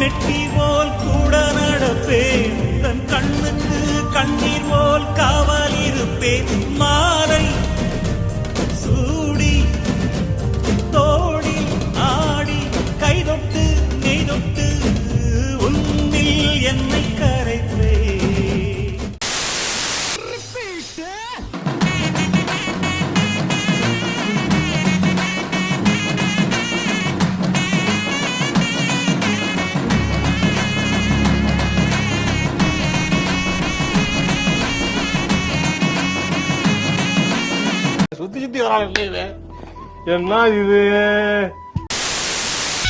கெட்டி போல் கூட நடப்பேன் தன் கண்ணுக்கு கண்ணீர் போல் காவல் இருப்பேன் மாலை சூடி தோடி ஆடி கைதொட்டு நெய்தொட்டு உன்னில் என்னை கரைப்பே சுத்தி சுத்தி வராங்க என்ன இது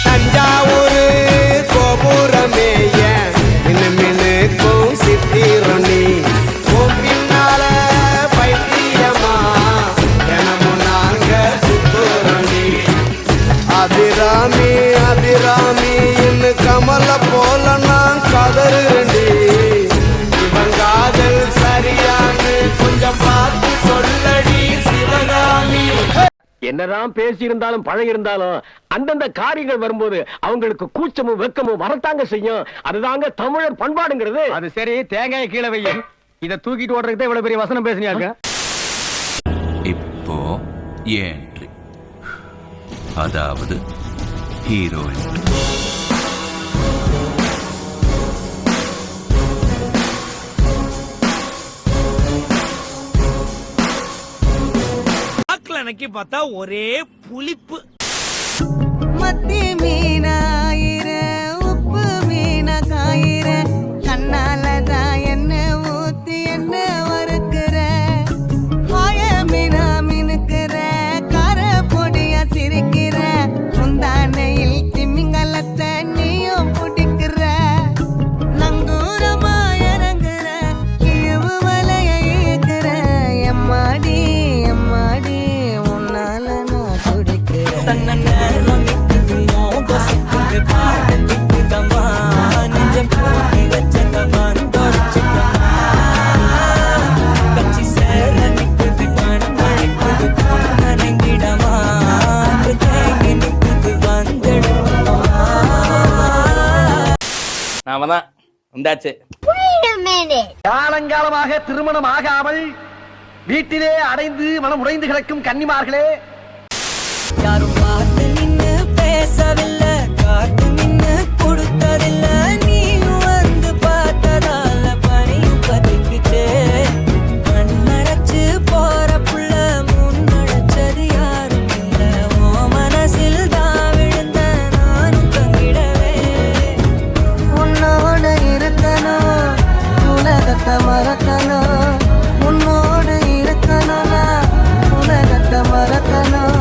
தஞ்சாவூர் கோபுரமே மினுக்கும் சித்திரணி பின்னால பைத்தியமா எனமும் நாங்க சுத்துரணி அபிராமி அபிராமி இன்னும் கமல போல நான் கதறுண்டி இவன் காதல் சரியான்னு கொஞ்சம் பார்த்து சொல்லடி சிவகாமி. என்னதான் பேசி இருந்தாலும் பழகி இருந்தாலும் அந்தந்த காரியங்கள் வரும்போது அவங்களுக்கு கூச்சமும் வெக்கமும் வரத்தாங்க செய்யும். அதுதாங்க தமிழர் பண்பாடுங்கிறது. அது சரி, தேங்காய் கீழே வையும். இதை தூக்கிட்டு ஓடுறதுக்கு இவ்வளவு பெரிய வசனம் பேசுனியாங்க. இப்போ ஏன்ட்ரி, அதாவது ஹீரோயின். அன்னைக்கு பார்த்தா ஒரே புளிப்பு. மத்தி மீனாயிர உப்பு மீன காயிர கண்ணாலதான் என்ன ஊத்தி என்ன வறுக்கிற காய மீனா மினுக்கிற கார பொடிய சிரிக்கிற முந்தானையில் திமிங்கலத்தை நீயும் பிடிக்கிற நங்கூரமா இறங்குற இழவு வலைய இழுக்கிற எம்மாடி எம்மாடி காலங்காலமாக திருமணம் ஆகாமல் வீட்டிலே அடைந்து மனம் உடைந்து கிடக்கும் கன்னிமார்களே, யாரும் பார்த்து நின்னு பேசவில்லை, காட்டு நின்னு கொடுத்ததில்லை, நீயும் வந்து பார்த்ததால பனியும் பத்திக்கிட்டே கண் மறைச்சு போற புள்ள முன்னடைச்சது யாரும் இல்ல, ஓ மனசில் தான் விழுந்த நானும் தங்கிடவே உன்னோட இருக்கணும், உலகத்தை மறக்கணும், உன்னோட இருக்கணும், உலகத்தை மறக்கணும்.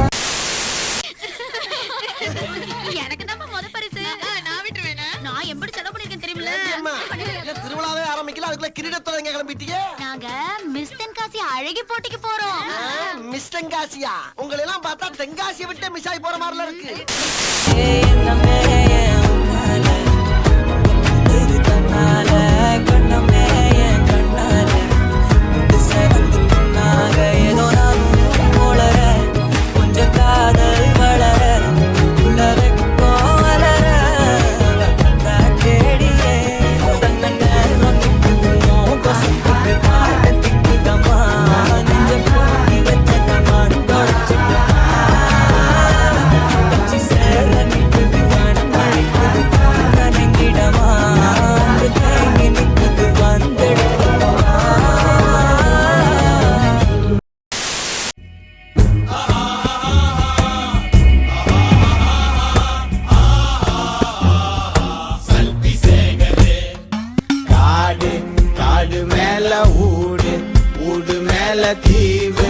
திருவிழாவே ஆரம்பிக்கல, அதுக்குள்ள கிரீடத்தோட எங்க கிளம்பிட்டீங்க? நாங்க மிஸ் தென்காசி அழகி போட்டிக்கு போறோம். மிஸ் தென்காசியா? உங்களை எல்லாம் பார்த்தா தென்காசியை விட்டு மிஸ் ஆகி போற மாதிரில இருக்கு. கொஞ்சம் காதல் வளர ஊடு மேல தீவு